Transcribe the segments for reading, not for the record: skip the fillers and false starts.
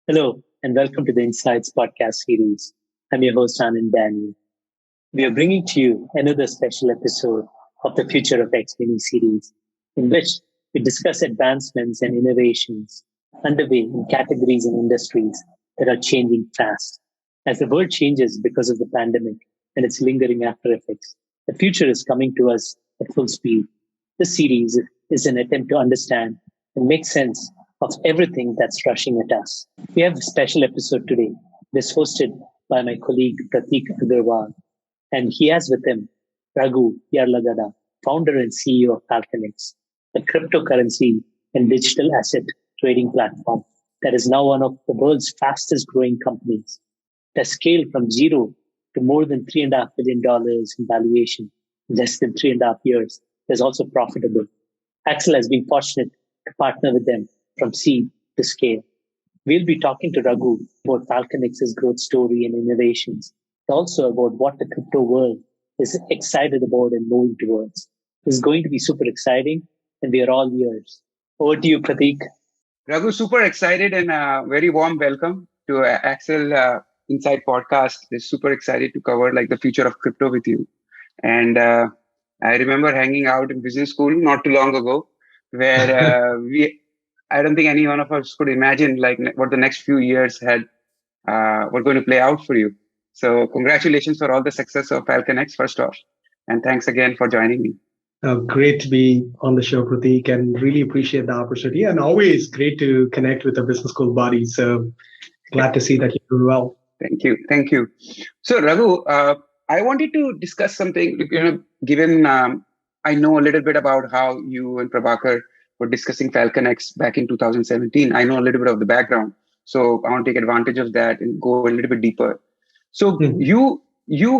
Hello, and welcome to the Insights podcast series. I'm your host, Anand Daniel. We are bringing to you another special episode of the Future of X mini series, in which we discuss advancements and innovations underway in categories and industries that are changing fast. As the world changes because of the pandemic and its lingering after effects, the future is coming to us at full speed. This series is an attempt to understand and make sense of everything that's rushing at us. We have a special episode today. It is hosted by my colleague Pratik Agarwal, and he has with him Raghu Yarlagadda, founder and CEO of FalconX, a cryptocurrency and digital asset trading platform that is now one of the world's fastest growing companies. It has scaled from zero to more than $3.5 billion in valuation in less than 3.5 years. It is also profitable. Accel has been fortunate to partner with them from seed to scale. We'll be talking to Raghu about FalconX's growth story and innovations, but also about what the crypto world is excited about and moving towards. This is going to be super exciting, and we are all ears. Over to you, Pratik. Raghu, super excited and very warm welcome to Accel Inside Podcast. We're super excited to cover the future of crypto with you. And I remember hanging out in business school not too long ago, where I don't think any one of us could imagine what the next few years were going to play out for you. So congratulations for all the success of FalconX first off. And thanks again for joining me. Great to be on the show, Pratik, and really appreciate the opportunity. And always great to connect with a business school buddy. So glad to see that you're doing well. Thank you. So Raghu, I wanted to discuss something, given I know a little bit about how you and Prabhakar were discussing FalconX back in 2017. I know a little bit of the background. So I want to take advantage of that and go a little bit deeper. So you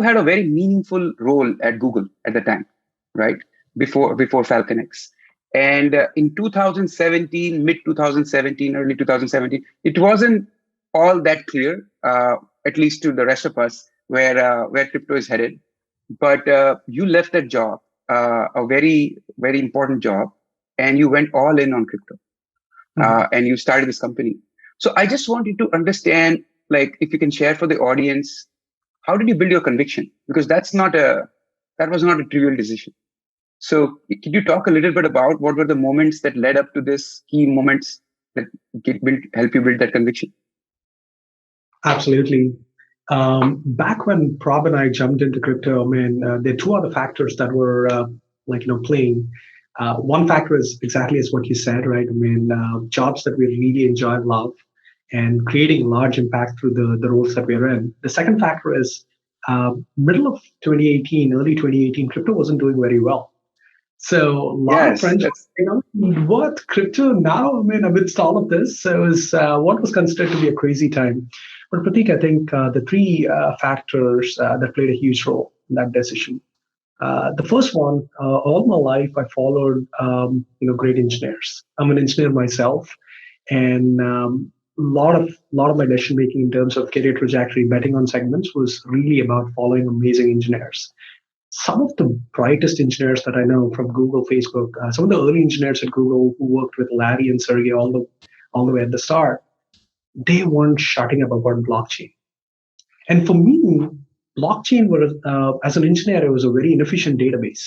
had a very meaningful role at Google at the time, right? Before FalconX. And in 2017, mid 2017, early 2017, it wasn't all that clear, at least to the rest of us, where crypto is headed. But you left that job, a very, very important job, and you went all in on crypto, and you started this company. So I just wanted to understand, if you can share for the audience, how did you build your conviction? Because that was not a trivial decision. So could you talk a little bit about what were the moments that led up to this, key moments that help you build that conviction? Absolutely. Back when Prab and I jumped into crypto, there are two other factors that were playing. One factor is exactly as what you said, right? Jobs that we really enjoy and love, and creating large impact through the roles that we're in. The second factor is middle of 2018, early 2018, crypto wasn't doing very well. So a lot of friends, what crypto now? Amidst all of this, so it was what was considered to be a crazy time. But Pratik, I think the three factors that played a huge role in that decision. The first one, all my life, I followed, great engineers. I'm an engineer myself, and a lot of my decision making in terms of career trajectory, betting on segments, was really about following amazing engineers. Some of the brightest engineers that I know from Google, Facebook, some of the early engineers at Google who worked with Larry and Sergey all the way at the start, they weren't shutting up about blockchain. And for me, blockchain was, as an engineer, it was a very inefficient database.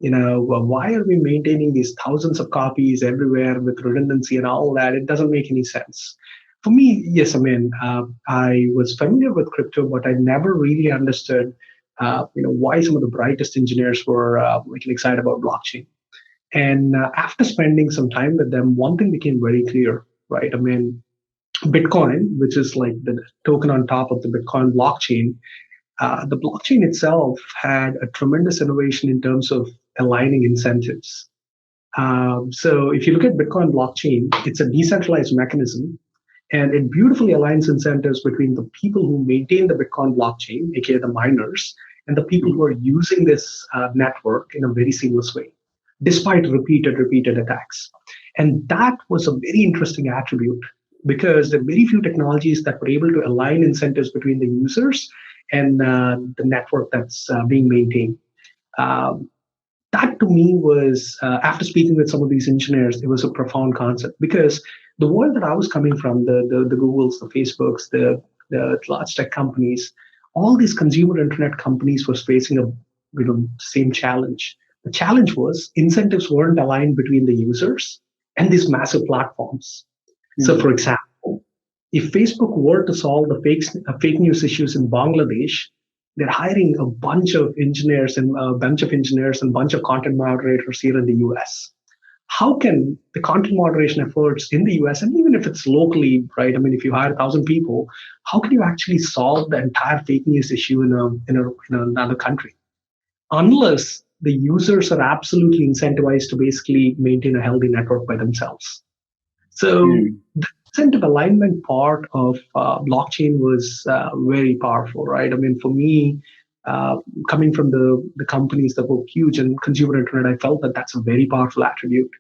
Why are we maintaining these thousands of copies everywhere with redundancy and all that? It doesn't make any sense. For me, yes, I was familiar with crypto, but I never really understood why some of the brightest engineers were excited about blockchain. And after spending some time with them, one thing became very clear, right? Bitcoin, which is like the token on top of the Bitcoin blockchain, the blockchain itself had a tremendous innovation in terms of aligning incentives. So if you look at Bitcoin blockchain, it's a decentralized mechanism, and it beautifully aligns incentives between the people who maintain the Bitcoin blockchain, aka the miners, and the people who are using this network in a very seamless way, despite repeated attacks. And that was a very interesting attribute, because there are very few technologies that were able to align incentives between the users and the network that's being maintained. That to me was, after speaking with some of these engineers, it was a profound concept because the world that I was coming from, the Googles, the Facebooks, the large tech companies, all these consumer internet companies was facing a same challenge. The challenge was incentives weren't aligned between the users and these massive platforms. So, for example, if Facebook were to solve the fake news issues in Bangladesh, they're hiring a bunch of engineers and a bunch of content moderators here in the US. How can the content moderation efforts in the US, and even if it's locally, right? I mean, if you hire 1,000 people, how can you actually solve the entire fake news issue in another country? Unless the users are absolutely incentivized to basically maintain a healthy network by themselves. So the incentive alignment part of blockchain was very powerful, right? I mean, for me, coming from the companies that were huge in consumer internet, I felt that that's a very powerful attribute.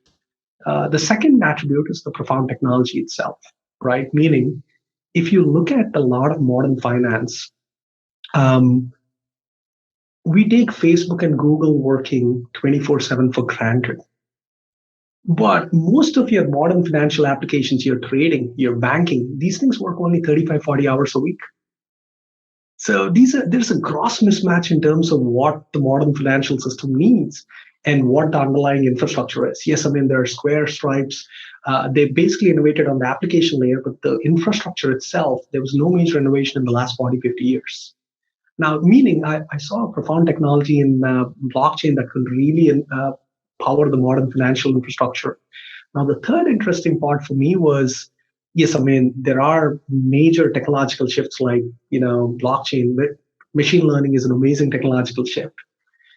The second attribute is the profound technology itself, right? Meaning, if you look at a lot of modern finance, we take Facebook and Google working 24/7 for granted. But most of your modern financial applications, your trading, your banking, these things work only 35, 40 hours a week. So there's a gross mismatch in terms of what the modern financial system needs and what the underlying infrastructure is. Yes, I mean, there are Square, Stripes. They basically innovated on the application layer, but the infrastructure itself, there was no major innovation in the last 40, 50 years. Now, meaning I saw a profound technology in blockchain that could really power the modern financial infrastructure. Now, the third interesting part for me was, yes, I mean, there are major technological shifts like, blockchain, but machine learning is an amazing technological shift.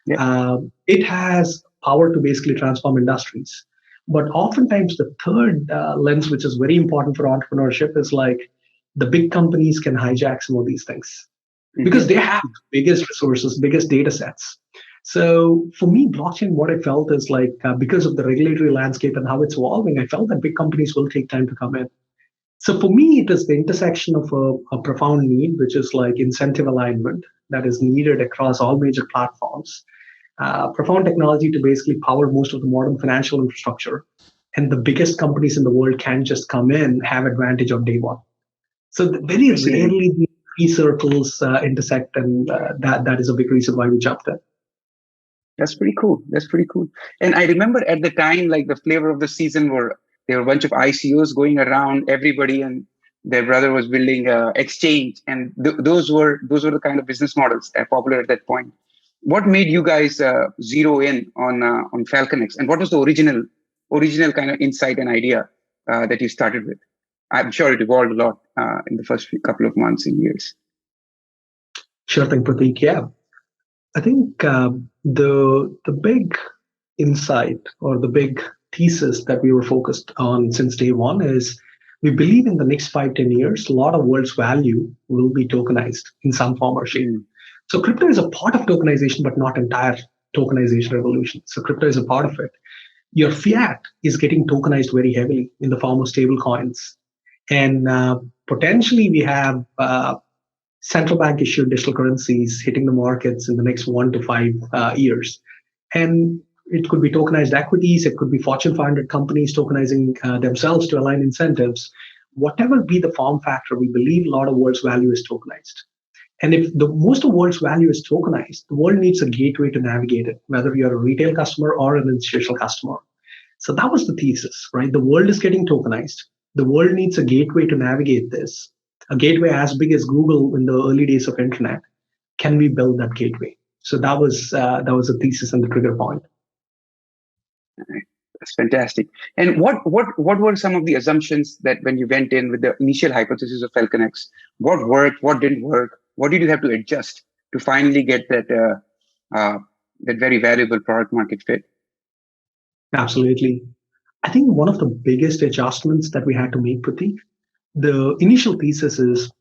Yeah. It has power to basically transform industries. But oftentimes the third lens, which is very important for entrepreneurship, is like the big companies can hijack some of these things because they have the biggest resources, biggest data sets. So for me, blockchain, what I felt is like, because of the regulatory landscape and how it's evolving, I felt that big companies will take time to come in. So for me, it is the intersection of a profound need, which is like incentive alignment that is needed across all major platforms, profound technology to basically power most of the modern financial infrastructure. And the biggest companies in the world can just come in, have advantage on day one. So very rarely the three circles intersect, and that is a big reason why we jumped in. That's pretty cool. And I remember at the time, like the flavor of the season there were a bunch of ICOs going around, everybody and their brother was building exchange. And those were the kind of business models popular at that point. What made you guys zero in on FalconX? And what was the original kind of insight and idea that you started with? I'm sure it evolved a lot in the first couple of months and years. Sure thing, Pratik. Yeah. I think the big insight or the big thesis that we were focused on since day one is we believe in the next 5-10 years, a lot of world's value will be tokenized in some form or shape. So crypto is a part of tokenization, but not entire tokenization revolution. So crypto is a part of it. Your fiat is getting tokenized very heavily in the form of stable coins. And potentially we have central bank issued digital currencies hitting the markets in the next 1 to 5 years. And it could be tokenized equities. It could be Fortune 500 companies tokenizing themselves to align incentives. Whatever be the form factor, we believe a lot of world's value is tokenized. And if most of the world's value is tokenized, the world needs a gateway to navigate it, whether you're a retail customer or an institutional customer. So that was the thesis, right? The world is getting tokenized. The world needs a gateway to navigate this. A gateway as big as Google in the early days of internet. Can we build that gateway? So that was the thesis and the trigger point. That's fantastic. And what were some of the assumptions that when you went in with the initial hypothesis of FalconX? What worked? What didn't work? What did you have to adjust to finally get that very valuable product market fit? Absolutely. I think one of the biggest adjustments that we had to make, Pratik, the initial thesis is,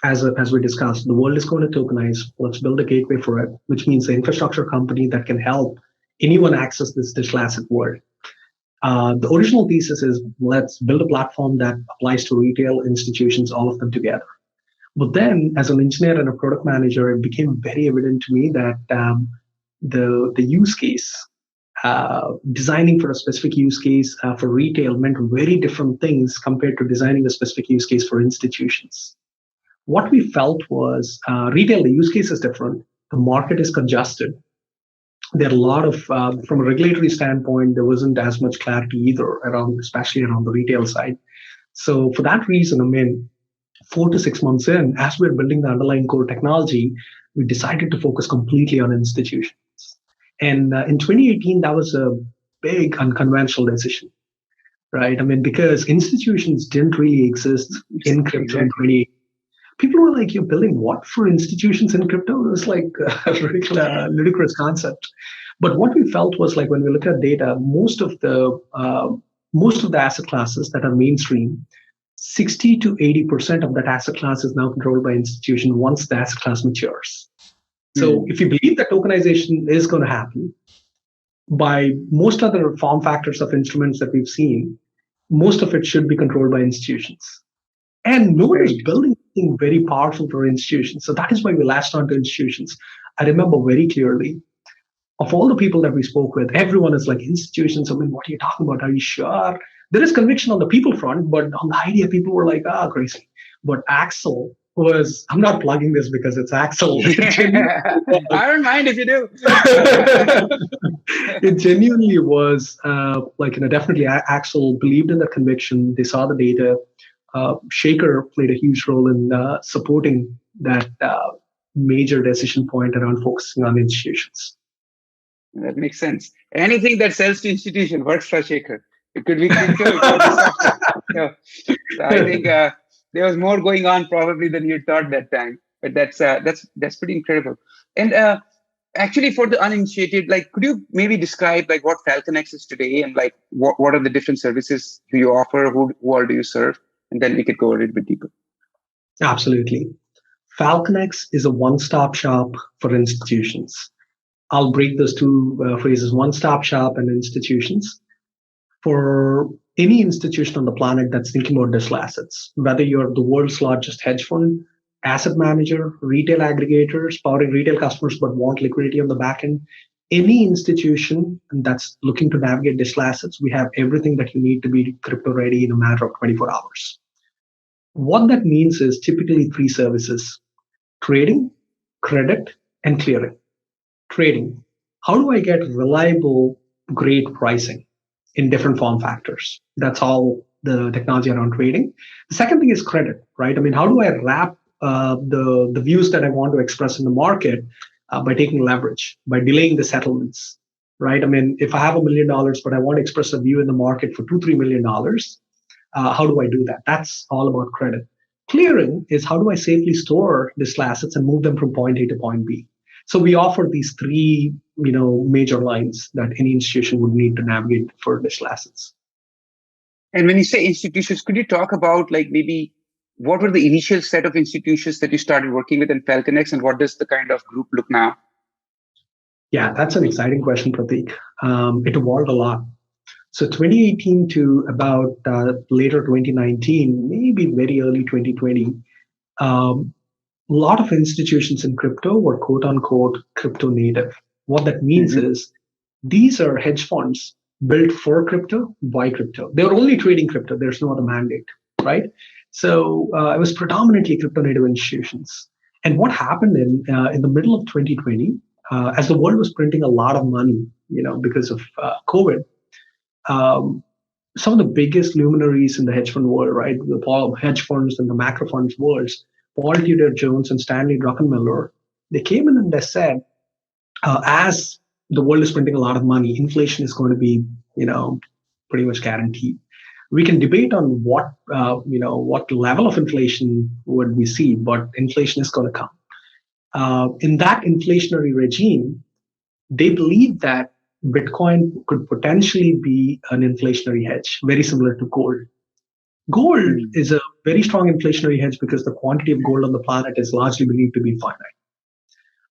as we discussed, the world is going to tokenize. Let's build a gateway for it, which means the infrastructure company that can help anyone access this digital asset world. The original thesis is let's build a platform that applies to retail institutions, all of them together. But then, as an engineer and a product manager, it became very evident to me that the use case designing for a specific use case for retail meant very different things compared to designing a specific use case for institutions. What we felt was retail, the use case is different. The market is congested. There are a lot of, from a regulatory standpoint, there wasn't as much clarity either around, especially around the retail side. So for that reason, 4 to 6 months in, as we're building the underlying core technology, we decided to focus completely on institutions. And in 2018, that was a big unconventional decision, right? Because institutions didn't really exist in crypto in 2018. People were like, you're building what for institutions in crypto? It was like a ludicrous concept. But what we felt was like when we look at data, most of the asset classes that are mainstream, 60 to 80% of that asset class is now controlled by institution once the asset class matures. So if you believe that tokenization is going to happen, by most other form factors of instruments that we've seen, most of it should be controlled by institutions. And no one is building anything very powerful for institutions. So that is why we latched onto institutions. I remember very clearly, of all the people that we spoke with, everyone is like, institutions, what are you talking about? Are you sure? There is conviction on the people front, but on the idea, people were like, crazy. But Accel was, I'm not plugging this because it's Accel. I don't mind if you do. It genuinely was definitely Accel believed in the conviction. They saw the data. Shaker played a huge role in supporting that major decision point around focusing on institutions. That makes sense. Anything that sells to institution works for Shaker. It could be crypto, it could be software. So I think there was more going on probably than you thought that time. But that's pretty incredible. And actually, for the uninitiated, could you maybe describe what FalconX is today and what are the different services do you offer? Who all do you serve? And then we could go a little bit deeper. Absolutely. FalconX is a one-stop shop for institutions. I'll break those two phrases, one-stop shop and institutions. For any institution on the planet that's thinking about digital assets, whether you're the world's largest hedge fund, asset manager, retail aggregators, powering retail customers but want liquidity on the back end, any institution that's looking to navigate digital assets, we have everything that you need to be crypto ready in a matter of 24 hours. What that means is typically 3 services: trading, credit, and clearing. Trading. How do I get reliable, great pricing in different form factors? That's all the technology around trading. The second thing is credit, right? How do I wrap the views that I want to express in the market by taking leverage, by delaying the settlements, right? If I have $1 million, but I want to express a view in the market for $2-3 million, how do I do that? That's all about credit. Clearing is how do I safely store digital assets and move them from point A to point B. So we offer these 3, major lines that any institution would need to navigate for digital assets. And when you say institutions, could you talk about maybe what were the initial set of institutions that you started working with in FalconX, and what does the kind of group look now? Yeah, that's an exciting question, Pratik. It evolved a lot. So 2018 to about later 2019, maybe very early 2020, a lot of institutions in crypto were quote unquote crypto native. What that means is these are hedge funds built for crypto, by crypto. They're only trading crypto. There's no other mandate, right? So it was predominantly crypto native institutions. And what happened in the middle of 2020, as the world was printing a lot of money, because of COVID, some of the biggest luminaries in the hedge fund world, right? The hedge funds and the macro funds worlds, Paul Tudor Jones and Stanley Druckenmiller, they came in and they said, as the world is printing a lot of money, inflation is going to be, pretty much guaranteed. We can debate on what level of inflation would we see, but inflation is going to come. In that inflationary regime, they believe that Bitcoin could potentially be an inflationary hedge, very similar to gold. Gold is a very strong inflationary hedge because the quantity of gold on the planet is largely believed to be finite.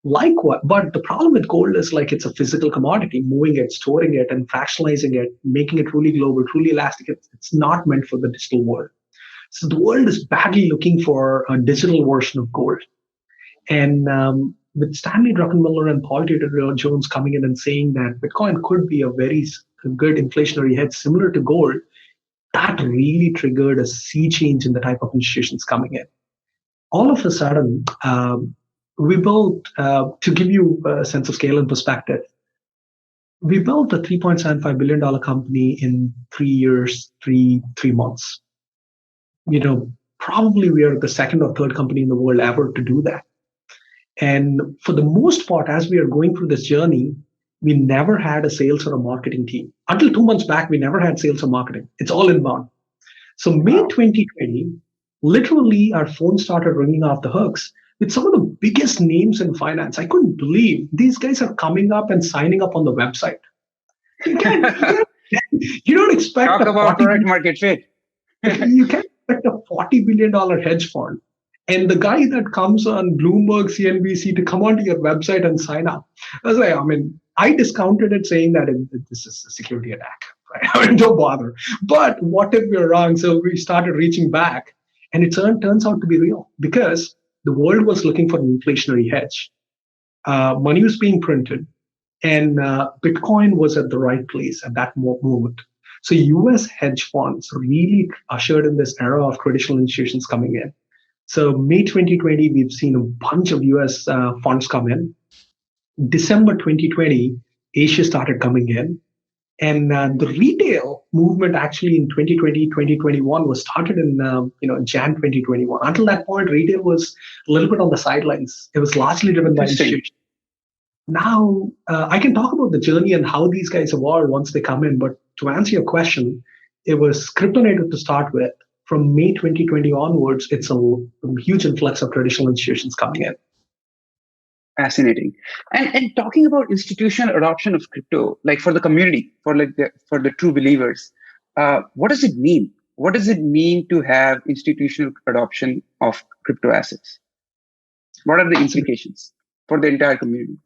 Likewise, but the problem with gold is it's a physical commodity, moving it, storing it, and fractionalizing it, making it truly global, truly elastic. It's not meant for the digital world. So the world is badly looking for a digital version of gold. And with Stanley Druckenmiller and Paul Tudor Jones coming in and saying that Bitcoin could be a very good inflationary hedge similar to gold, that really triggered a sea change in the type of institutions coming in. All of a sudden, we built, to give you a sense of scale and perspective, we built a $3.75 billion company in 3 years, three months. Probably we are the second or third company in the world ever to do that. And for the most part, as we are going through this journey, we never had a sales or a marketing team. Until 2 months back, we never had sales or marketing. It's all inbound. So May 2020, literally our phone started ringing off the hooks with some of the biggest names in finance. I couldn't believe these guys are coming up and signing up on the website. You don't expect Talk about product market fit. You can't expect a $40 billion hedge fund and the guy that comes on Bloomberg, CNBC to come onto your website and sign up. I discounted it saying that this is a security attack. Right? Don't bother. But what if we're wrong? So we started reaching back, and it turns out to be real because the world was looking for an inflationary hedge. Money was being printed, and Bitcoin was at the right place at that moment. So U.S. hedge funds really ushered in this era of traditional institutions coming in. So May 2020, we've seen a bunch of U.S. funds come in. December 2020, Asia started coming in. And the retail movement actually in 2020, 2021 was started in Jan 2021. Until that point, retail was a little bit on the sidelines. It was largely driven by institutions. Now, I can talk about the journey and how these guys evolve once they come in. But to answer your question, it was crypto native to start with. From May 2020 onwards, it's a huge influx of traditional institutions coming in. Fascinating. And talking about institutional adoption of crypto, like for the community, for the true believers, what does it mean? What does it mean to have institutional adoption of crypto assets? What are the implications for the entire community?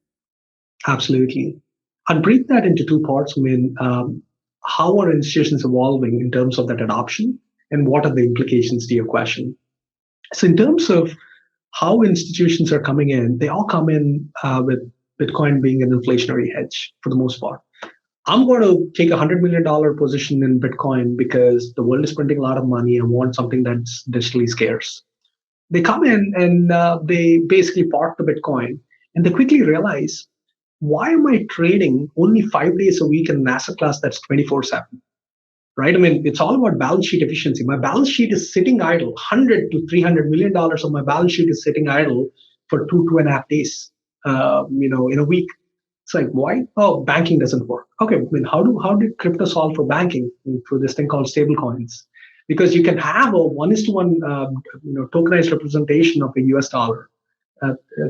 Absolutely. I'll break that into two parts. How are institutions evolving in terms of that adoption, and what are the implications to your question? So in terms of how institutions are coming in, they all come in with Bitcoin being an inflationary hedge for the most part. I'm going to take a $100 million position in Bitcoin because the world is printing a lot of money and want something that's digitally scarce. They come in and they basically park the Bitcoin, and they quickly realize, why am I trading only 5 days a week in an asset class that's 24/7? Right? It's all about balance sheet efficiency. My balance sheet is sitting idle. $100 to $300 million of my balance sheet is sitting idle for 2.5 days, in a week. It's like, why? Oh, banking doesn't work. Okay, how did crypto solve for banking through this thing called stable coins? Because you can have a 1:1 tokenized representation of a US dollar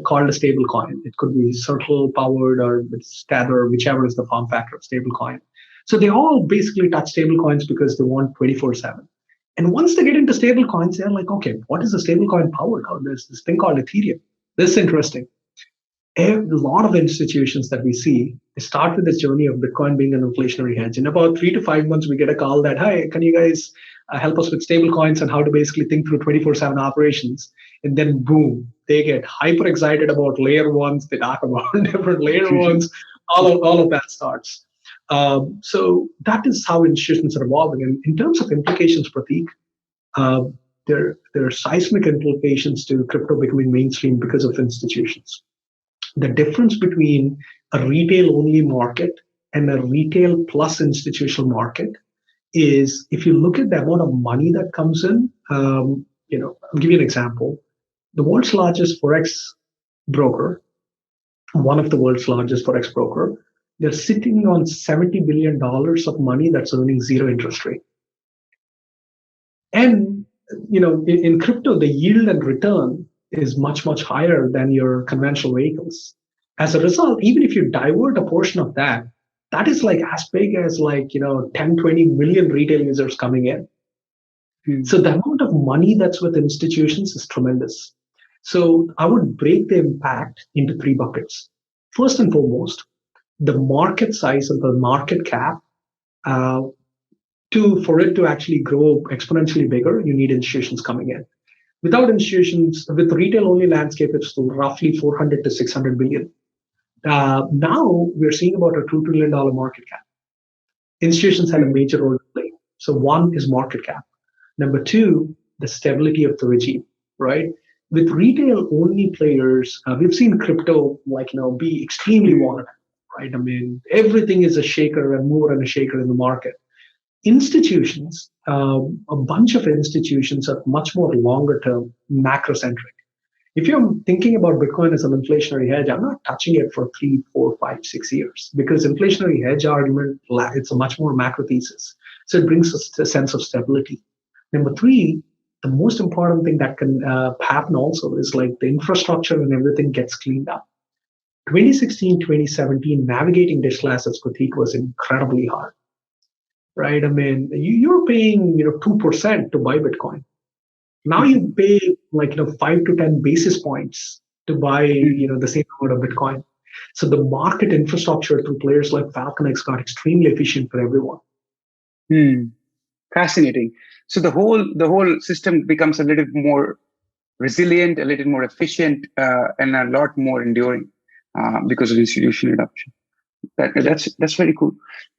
called a stable coin. It could be Circle powered or Tether, whichever is the form factor of stable coin. So they all basically touch stable coins because they want 24/7. And once they get into stable coins, they're like, okay, what is a stable coin powered? Oh, there's this thing called Ethereum. This is interesting. A lot of institutions that we see, they start with this journey of Bitcoin being an inflationary hedge. In about 3 to 5 months, we get a call that, hey, can you guys help us with stable coins and how to basically think through 24/7 operations? And then boom, they get hyper excited about layer ones. They talk about different layer ones. All of that starts. So that is how institutions are evolving. And in terms of implications, Pratik, there are seismic implications to crypto becoming mainstream because of institutions. The difference between a retail-only market and a retail plus institutional market is, if you look at the amount of money that comes in, I'll give you an example. The world's largest Forex broker, one of the world's largest Forex broker, they're sitting on $70 billion of money that's earning zero interest rate. And, in crypto, the yield and return is much, much higher than your conventional vehicles. As a result, even if you divert a portion of that, that is like as big as 10, 20 million retail users coming in. So the amount of money that's with institutions is tremendous. So I would break the impact into 3 buckets. First and foremost, the market size of the market cap, for it to actually grow exponentially bigger, you need institutions coming in. Without institutions, with retail-only landscape, it's roughly 400 to 600 billion. Now we're seeing about a $2 trillion market cap. Institutions had a major role to play. So one is market cap. Number two, the stability of the regime, right? With retail-only players, we've seen crypto be extremely volatile, right? I mean, everything is a shaker and mover and a shaker in the market. Institutions, a bunch of institutions are much more longer-term, macro-centric. If you're thinking about Bitcoin as an inflationary hedge, I'm not touching it for 3, 4, 5, 6 years because inflationary hedge argument, it's a much more macro thesis. So it brings us a sense of stability. Number three, the most important thing that can happen also is like the infrastructure and everything gets cleaned up. 2016, 2017, navigating digital assets, Pratik, was incredibly hard, right? I mean, you're paying 2% to buy Bitcoin. Now you pay 5 to 10 basis points to buy the same amount of Bitcoin. So the market infrastructure through players like FalconX got extremely efficient for everyone. Fascinating. So the whole system becomes a little more resilient, a little more efficient, and a lot more enduring because of institutional adoption. That's very cool.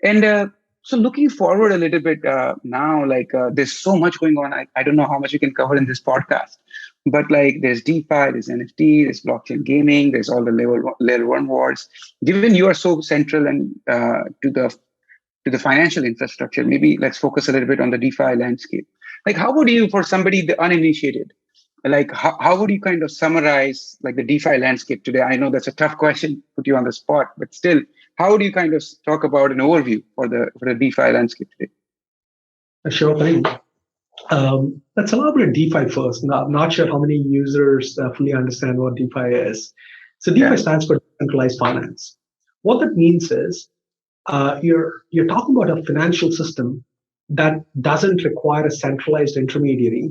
And so looking forward a little bit now, there's so much going on. I don't know how much we can cover in this podcast, but there's DeFi, there's NFT, there's blockchain gaming, there's all the layer one wars. Given you are so central and to the financial infrastructure, maybe let's focus a little bit on the DeFi landscape. How would you, for somebody the uninitiated, how would you kind of summarize the DeFi landscape today? I know that's a tough question, put you on the spot, but still, how would you kind of talk about an overview for the DeFi landscape today? Sure thing. Let's elaborate DeFi first. Now, I'm not sure how many users fully understand what DeFi is. So DeFi stands for decentralized finance. What that means is you're talking about a financial system that doesn't require a centralized intermediary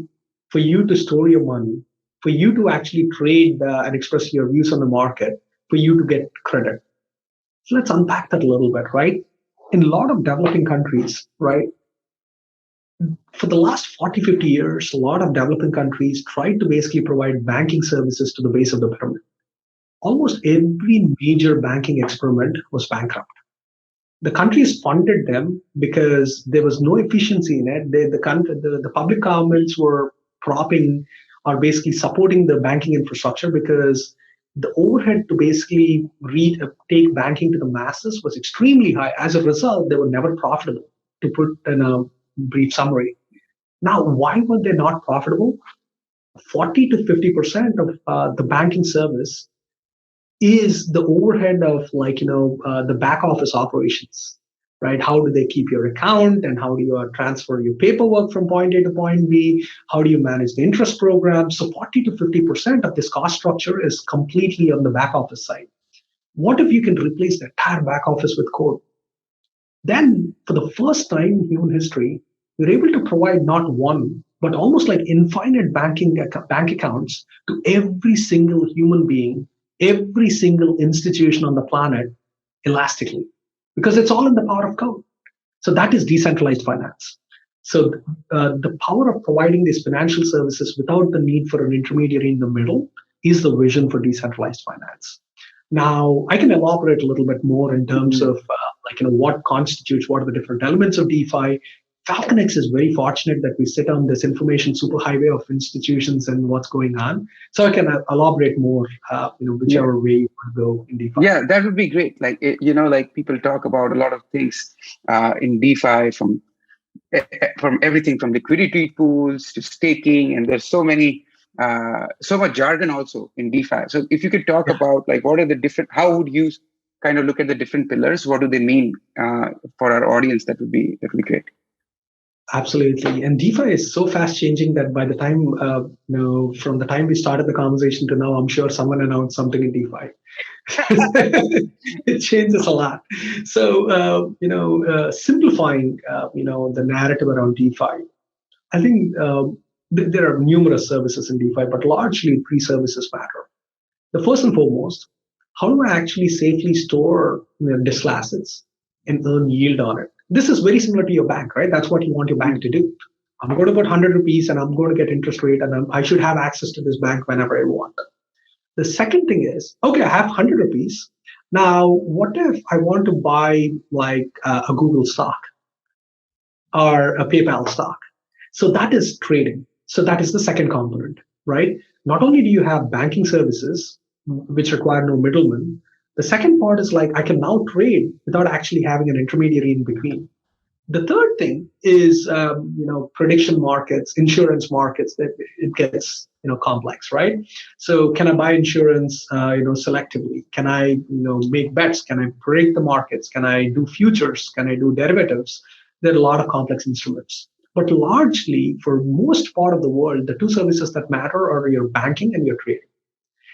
for you to store your money, for you to actually trade and express your views on the market, for you to get credit. So let's unpack that a little bit, right? In a lot of developing countries, right, for the last 40, 50 years, a lot of developing countries tried to basically provide banking services to the base of the pyramid. Almost every major banking experiment was bankrupt. The countries funded them because there was no efficiency in it. The public governments were propping or basically supporting the banking infrastructure because the overhead to basically take banking to the masses was extremely high. As a result, they were never profitable, to put in a brief summary. Now, why were they not profitable? 40 to 50% of the banking service is the overhead of the back office operations, right? How do they keep your account and how do you transfer your paperwork from point A to point B? How do you manage the interest program? So 40 to 50% of this cost structure is completely on the back office side. What if you can replace the entire back office with code? Then for the first time in human history, you're able to provide not one, but almost infinite bank accounts to every single human being, every single institution on the planet elastically, because it's all in the power of code. So that is decentralized finance. So the power of providing these financial services without the need for an intermediary in the middle is the vision for decentralized finance. Now, I can elaborate a little bit more in terms of what constitutes, what are the different elements of DeFi. FalconX is very fortunate that we sit on this information superhighway of institutions and what's going on. So I can elaborate more, whichever way you want to go in DeFi. Yeah, that would be great. People talk about a lot of things in DeFi from everything from liquidity pools to staking, and there's so much jargon also in DeFi. So if you could talk about what are the different, how would you kind of look at the different pillars? What do they mean for our audience? That would be great. Absolutely. And DeFi is so fast changing that by the time, from the time we started the conversation to now, I'm sure someone announced something in DeFi. It changes a lot. So, simplifying, the narrative around DeFi, I think there are numerous services in DeFi, but largely three services matter. The first and foremost, how do I actually safely store digital assets and earn yield on it? This is very similar to your bank, right? That's what you want your bank to do. I'm going to put 100 rupees and I'm going to get interest rate, and I should have access to this bank whenever I want. The second thing is, okay, I have 100 rupees. Now, what if I want to buy like a Google stock or a PayPal stock? So that is trading. So that is the second component, right? Not only do you have banking services, which require no middleman, the second part is like I can now trade without actually having an intermediary in between. The third thing is, prediction markets, insurance markets. That it gets complex, right? So, can I buy insurance, selectively? Can I, make bets? Can I predict the markets? Can I do futures? Can I do derivatives? There are a lot of complex instruments. But largely, for most part of the world, the two services that matter are your banking and your trading.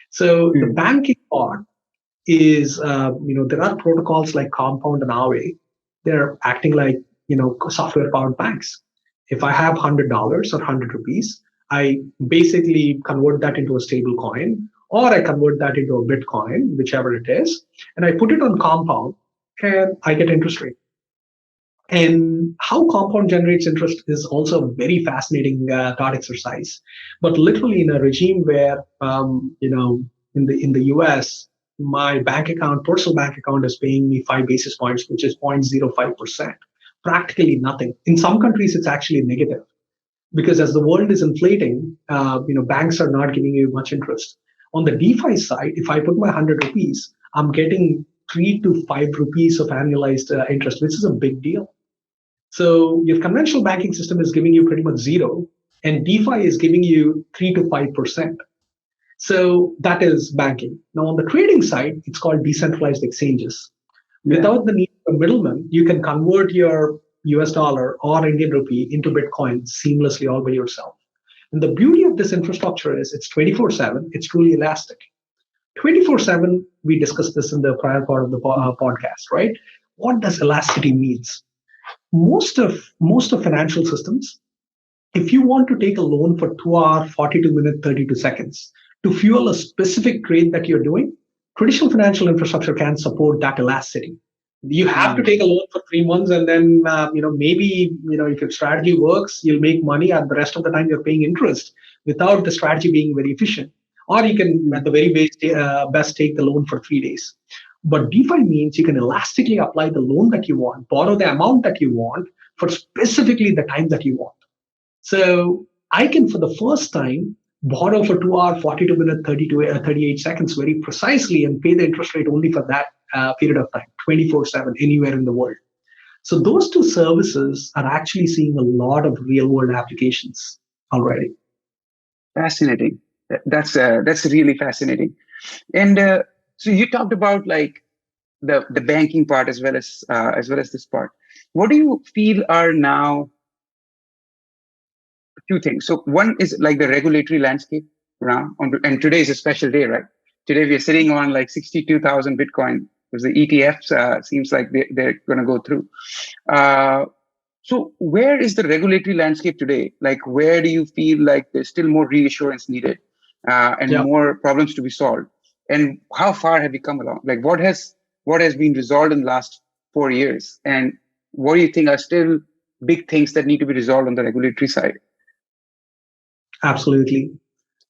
So, the banking part is, there are protocols like Compound and Aave. They're acting like software powered banks. If I have $100 or 100 rupees, I basically convert that into a stable coin, or I convert that into a Bitcoin, whichever it is, and I put it on Compound and I get interest rate. And how Compound generates interest is also a very fascinating thought exercise. But literally in a regime where, in the US, my personal bank account is paying me 5 basis points, which is 0.05%. Practically nothing. In some countries, it's actually negative because as the world is inflating, banks are not giving you much interest. On the DeFi side, if I put my 100 rupees, I'm getting 3 to 5 rupees of annualized interest, which is a big deal. So your conventional banking system is giving you pretty much zero, and DeFi is giving you 3 to 5%. So that is banking. Now on the trading side, it's called decentralized exchanges. Without the need for middlemen, you can convert your US dollar or Indian rupee into Bitcoin seamlessly all by yourself. And the beauty of this infrastructure is it's 24/7. It's truly elastic. 24/7, we discussed this in the prior part of the podcast, right? What does elasticity means? Most of financial systems, if you want to take a loan for 2 hours, 42 minutes, 32 seconds to fuel a specific trade that you're doing, traditional financial infrastructure can support that elasticity. You have to take a loan for 3 months, and then maybe if your strategy works, you'll make money, and the rest of the time you're paying interest without the strategy being very efficient. Or you can, at the very best, take the loan for 3 days. But DeFi means you can elastically apply the loan that you want, borrow the amount that you want for specifically the time that you want. So I can, for the first time, borrow for 2 hours, 42 minutes, 38 seconds very precisely and pay the interest rate only for that period of time, 24/7, anywhere in the world. So those two services are actually seeing a lot of real world applications already. Fascinating. That's really fascinating. And so you talked about like the banking part as well as this part. What do you feel are now two things? So one is like the regulatory landscape around, and today is a special day, right? Today we are sitting on like 62,000 Bitcoin because the ETFs seems like they're going to go through. So where is the regulatory landscape today? Like, where do you feel like there's still more reassurance needed and more problems to be solved? And how far have you come along? Like, what has been resolved in the last 4 years? And what do you think are still big things that need to be resolved on the regulatory side? Absolutely.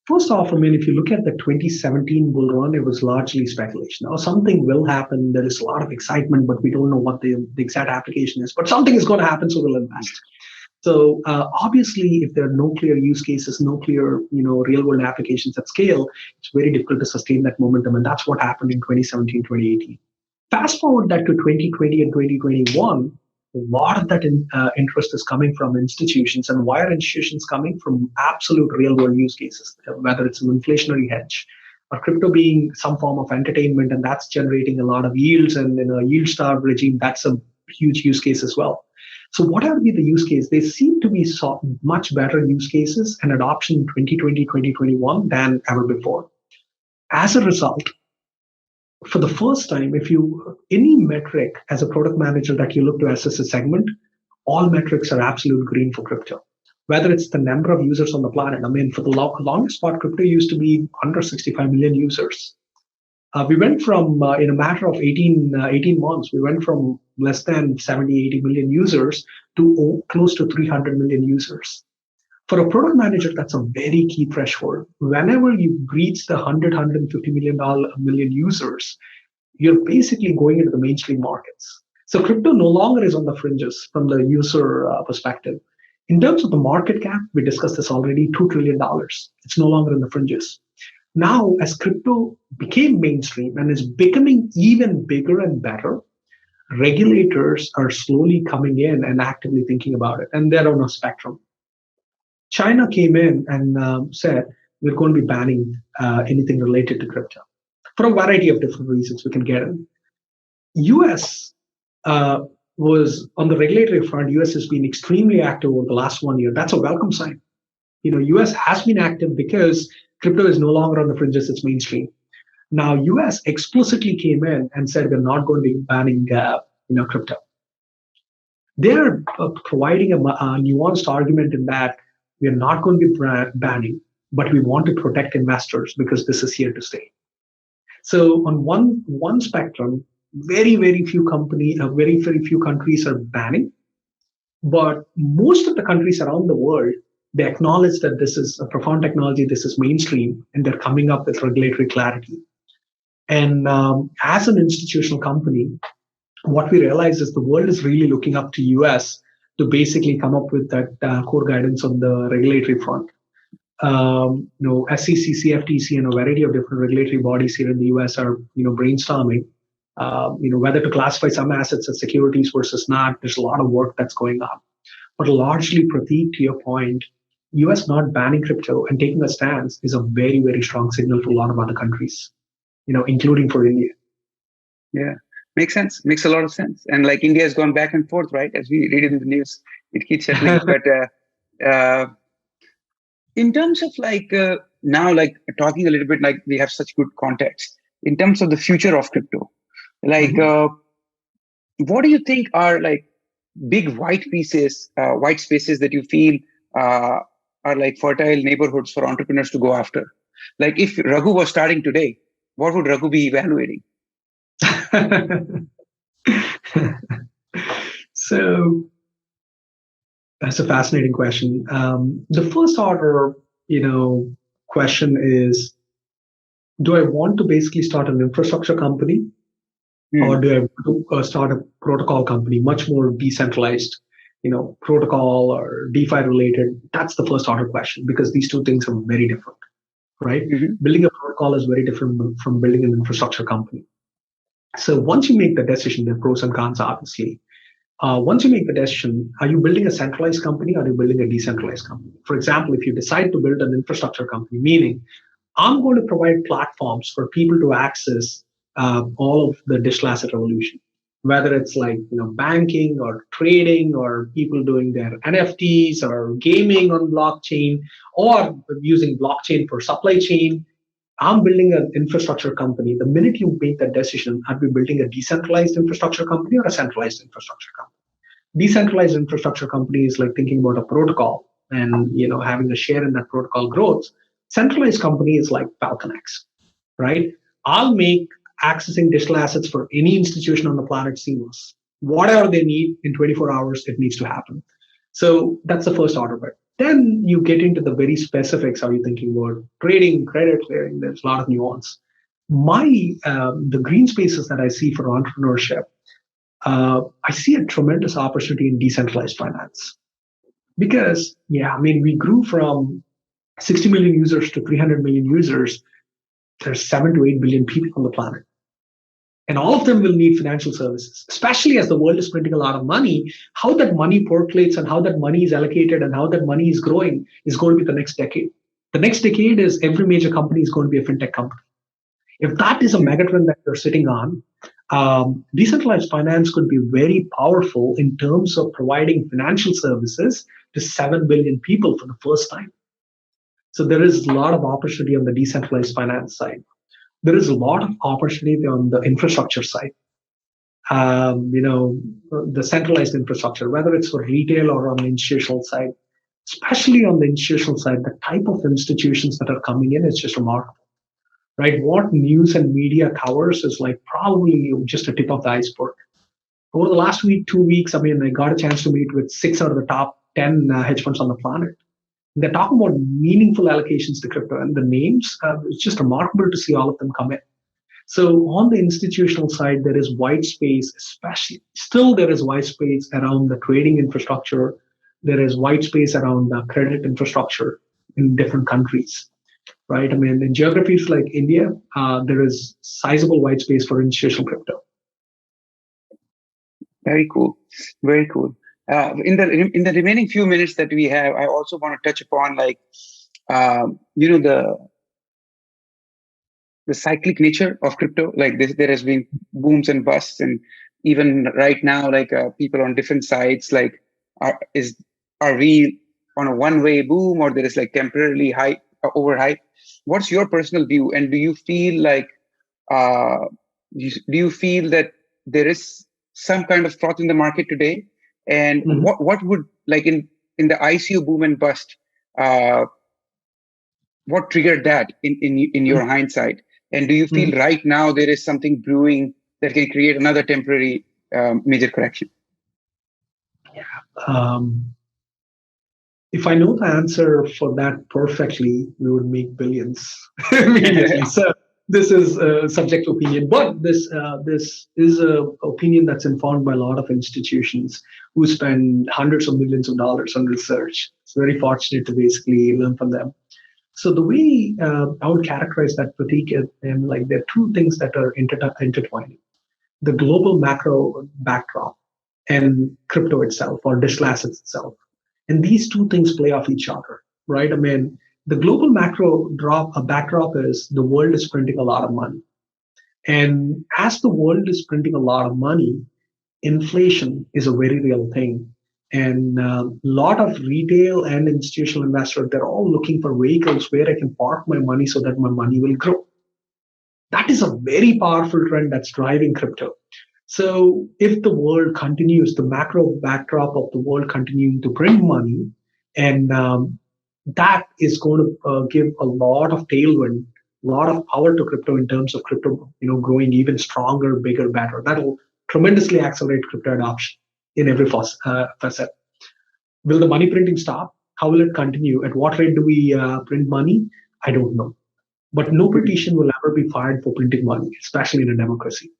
First off, if you look at the 2017 bull run, it was largely speculation. Now, something will happen. There is a lot of excitement, but we don't know what the exact application is. But something is going to happen, so we'll invest. So obviously, if there are no clear use cases, no clear real-world applications at scale, it's very difficult to sustain that momentum. And that's what happened in 2017, 2018. Fast forward that to 2020 and 2021, a lot of that interest is coming from institutions. And why are institutions coming? From absolute real-world use cases, whether it's an inflationary hedge or crypto being some form of entertainment, and that's generating a lot of yields. And in a yield-starved regime, that's a huge use case as well. So whatever be the use case, they seem to be much better use cases and adoption in 2020, 2021 than ever before. As a result, for the first time, any metric as a product manager that you look to assess a segment, all metrics are absolute green for crypto. Whether it's the number of users on the planet. For the longest part, crypto used to be under 65 million users. We went from, in a matter of 18 months, we went from less than 70, 80 million users to close to 300 million users. For a product manager, that's a very key threshold. Whenever you reach the 150 million users, you're basically going into the mainstream markets. So crypto no longer is on the fringes from the user perspective. In terms of the market cap, we discussed this already, $2 trillion. It's no longer in the fringes. Now, as crypto became mainstream and is becoming even bigger and better, regulators are slowly coming in and actively thinking about it. And they're on a spectrum. China came in and said, we're going to be banning anything related to crypto for a variety of different reasons we can get in. US was on the regulatory front. US has been extremely active over the last 1 year. That's a welcome sign. US has been active because crypto is no longer on the fringes, it's mainstream. Now, US explicitly came in and said we're not going to be banning crypto. They're providing a nuanced argument in that we're not going to be banning, but we want to protect investors because this is here to stay. So on one spectrum, very few countries are banning, but most of the countries around the world, they acknowledge that this is a profound technology, this is mainstream, and they're coming up with regulatory clarity. And as an institutional company, what we realize is the world is really looking up to US to basically come up with that core guidance on the regulatory front. SEC, CFTC, and a variety of different regulatory bodies here in the US are, brainstorming, whether to classify some assets as securities versus not. There's a lot of work that's going on. But largely, Pratik, to your point, US not banning crypto and taking a stance is a very strong signal to a lot of other countries, including for India. Yeah, makes sense. Makes a lot of sense. And like India has gone back and forth, right? As we read it in the news, it keeps settling. But in terms of now, talking a little bit, like we have such good context in terms of the future of crypto, what do you think are like big white spaces that you feel are like fertile neighborhoods for entrepreneurs to go after? Like if Raghu was starting today, what would Raghu be evaluating? So that's a fascinating question. The first order, question is, do I want to basically start an infrastructure company or do I want to start a protocol company, much more decentralized, protocol or DeFi related? That's the first order question because these two things are very different, right? Building a protocol is very different from building an infrastructure company. So once you make the decision, there are pros and cons, obviously. Once you make the decision, are you building a centralized company or are you building a decentralized company? For example, if you decide to build an infrastructure company, meaning I'm going to provide platforms for people to access all of the digital asset revolution, whether it's like banking or trading or people doing their NFTs or gaming on blockchain or using blockchain for supply chain. I'm building an infrastructure company. The minute you make that decision, are we building a decentralized infrastructure company or a centralized infrastructure company? Decentralized infrastructure company is like thinking about a protocol and having a share in that protocol growth. Centralized company is like FalconX, right? I'll make accessing digital assets for any institution on the planet seamless. Whatever they need in 24 hours, it needs to happen. So that's the first order. But then you get into the very specifics. Are you thinking about trading, credit clearing? There's a lot of nuance. The green spaces that I see for entrepreneurship, I see a tremendous opportunity in decentralized finance. Because, we grew from 60 million users to 300 million users. There's 7 to 8 billion people on the planet. And all of them will need financial services, especially as the world is printing a lot of money. How that money percolates and how that money is allocated and how that money is growing is going to be the next decade. The next decade is every major company is going to be a fintech company. If that is a megatrend that you're sitting on, decentralized finance could be very powerful in terms of providing financial services to 7 billion people for the first time. So there is a lot of opportunity on the decentralized finance side. There is a lot of opportunity on the infrastructure side. The centralized infrastructure, whether it's for retail or on the institutional side, especially on the institutional side, the type of institutions that are coming in is just remarkable, right? What news and media covers is like probably just a tip of the iceberg. Over the last 2 weeks, I got a chance to meet with 6 out of the top 10 hedge funds on the planet. They're talking about meaningful allocations to crypto, and the names, it's just remarkable to see all of them come in. So on the institutional side, there is white space, especially still there is white space around the trading infrastructure. There is white space around the credit infrastructure in different countries, right? I mean, in geographies like India, there is sizable white space for institutional crypto. Very cool. Very cool. In the remaining few minutes that we have, I also want to touch upon the cyclic nature of crypto. Like this, there has been booms and busts, and even right now, people on different sides, are we on a one-way boom, or there is temporarily hype, overhype? What's your personal view, and do you feel that there is some kind of froth in the market today? And what would in the ICO boom and bust? What triggered that in your hindsight? And do you feel right now there is something brewing that can create another temporary major correction? Yeah. If I know the answer for that perfectly, we would make billions immediately. So this is subject to opinion, but this is a opinion that's informed by a lot of institutions who spend hundreds of millions of dollars on research. It's very fortunate to basically learn from them. So the way I would characterize that, Pratik, and there are two things that are intertwining: the global macro backdrop and crypto itself, or digital assets itself. And these two things play off each other, right? I mean, the global macro backdrop is the world is printing a lot of money. And as the world is printing a lot of money, inflation is a very real thing. And a lot of retail and institutional investors, they're all looking for vehicles where I can park my money so that my money will grow. That is a very powerful trend that's driving crypto. So if the world continues, the macro backdrop of the world continuing to print money, and that is going to give a lot of tailwind, a lot of power to crypto in terms of crypto, growing even stronger, bigger, better. That will tremendously accelerate crypto adoption in every facet. Will the money printing stop? How will it continue? At what rate do we print money? I don't know. But no politician will ever be fired for printing money, especially in a democracy.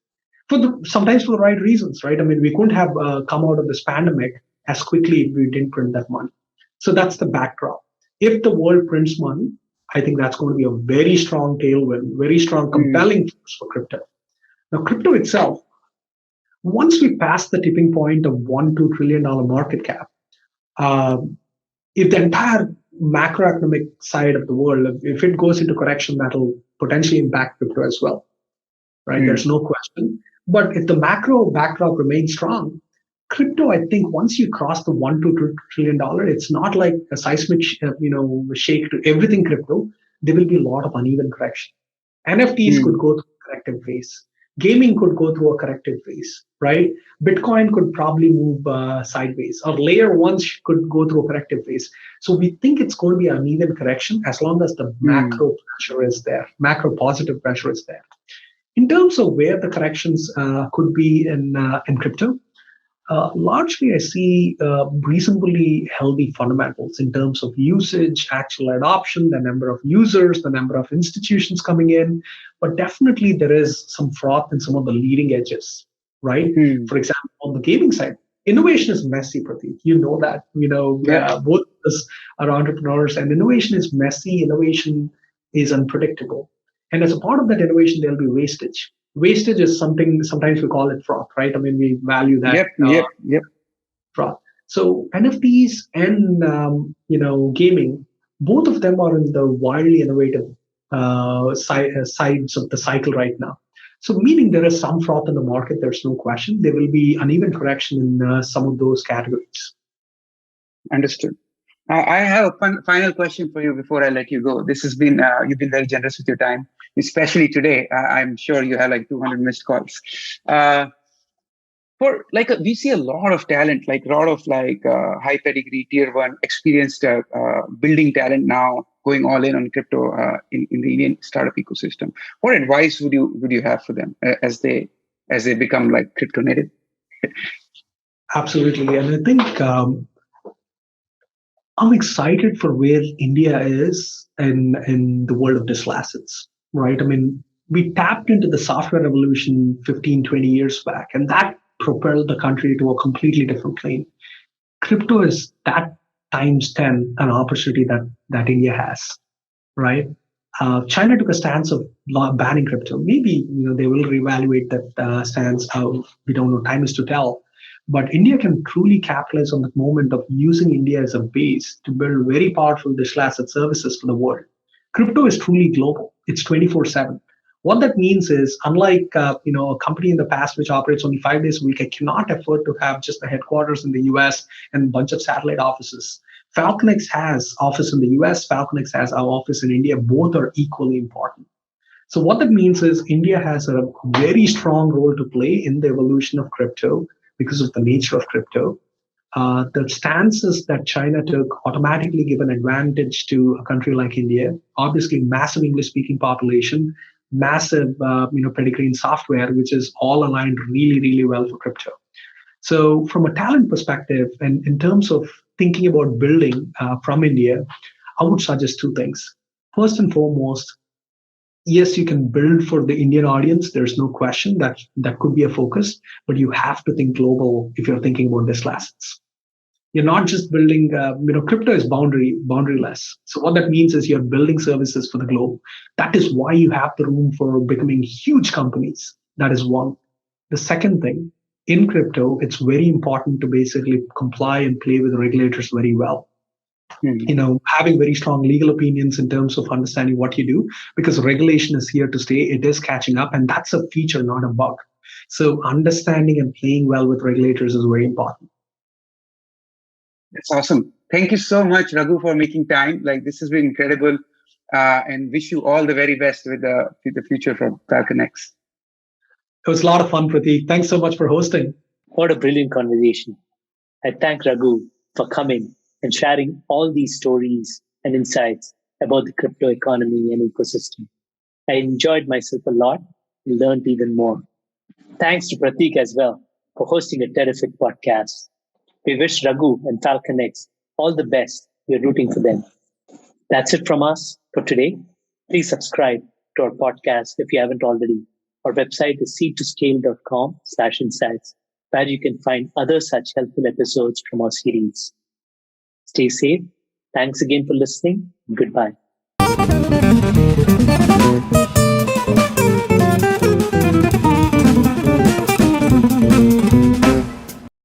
Sometimes for the right reasons, right? I mean, we couldn't have come out of this pandemic as quickly if we didn't print that money. So that's the backdrop. If the world prints money, I think that's going to be a very strong tailwind, very strong, compelling force for crypto. Now, crypto itself, once we pass the tipping point of $1-2 trillion market cap, if the entire macroeconomic side of the world, if it goes into correction, that'll potentially impact crypto as well, right? There's no question. But if the macro backdrop remains strong, crypto, I think once you cross the $1-2 trillion, it's not like a seismic, shake to everything crypto. There will be a lot of uneven correction. NFTs could go through a corrective phase. Gaming could go through a corrective phase, right? Bitcoin could probably move sideways, or layer ones could go through a corrective phase. So we think it's going to be an uneven correction as long as the macro pressure is there, macro positive pressure is there. In terms of where the corrections could be in crypto, largely I see reasonably healthy fundamentals in terms of usage, actual adoption, the number of users, the number of institutions coming in. But definitely there is some froth in some of the leading edges, right? For example, on the gaming side, innovation is messy, Pratik. You know that. Both of us are entrepreneurs, and innovation is messy. Innovation is unpredictable. And as a part of that innovation, there'll be wastage. Wastage is something, sometimes we call it froth, right? I mean, we value that. Yep. Froth. So NFTs and, gaming, both of them are in the wildly innovative sides of the cycle right now. So meaning there is some froth in the market, there's no question. There will be uneven correction in some of those categories. Understood. I have a final question for you before I let you go. This has been, you've been very generous with your time, especially today. I'm sure you have 200 missed calls. We see a lot of talent, high pedigree, tier one, experienced building talent now going all in on crypto in the Indian startup ecosystem. What advice would you have for them as they become crypto native? Absolutely, and I think I'm excited for where India is in the world of digital assets, right? I mean, we tapped into the software revolution 15, 20 years back, and that propelled the country to a completely different plane. Crypto is that times 10 an opportunity that India has, right? China took a stance of banning crypto. Maybe they will reevaluate that stance. We don't know. Time is to tell. But India can truly capitalize on the moment of using India as a base to build very powerful digital asset services for the world. Crypto is truly global. It's 24/7. What that means is, unlike a company in the past which operates only 5 days a week, I cannot afford to have just the headquarters in the US and a bunch of satellite offices. FalconX has office in the US, FalconX has our office in India. Both are equally important. So what that means is India has a very strong role to play in the evolution of crypto because of the nature of crypto. The stances that China took automatically give an advantage to a country like India. Obviously, massive English-speaking population, massive pedigree in software, which is all aligned really, really well for crypto. So from a talent perspective, and in terms of thinking about building from India, I would suggest two things. First and foremost, yes, you can build for the Indian audience. There's no question that could be a focus, but you have to think global if you're thinking about digital assets. You're not just building, crypto is boundaryless. So what that means is you're building services for the globe. That is why you have the room for becoming huge companies. That is one. The second thing, in crypto, it's very important to basically comply and play with regulators very well. Having very strong legal opinions in terms of understanding what you do, because regulation is here to stay. It is catching up, and that's a feature, not a bug. So understanding and playing well with regulators is very important. That's awesome. Thank you so much, Raghu, for making time. This has been incredible, and wish you all the very best with the future from FalconX. It was a lot of fun, Pratik. Thanks so much for hosting. What a brilliant conversation. I thank Raghu for coming and sharing all these stories and insights about the crypto economy and ecosystem. I enjoyed myself a lot and learned even more. Thanks to Pratik as well for hosting a terrific podcast. We wish Raghu and FalconX all the best. We're rooting for them. That's it from us for today. Please subscribe to our podcast if you haven't already. Our website is seedtoscale.com/insights, where you can find other such helpful episodes from our series. Stay safe. Thanks again for listening. Goodbye.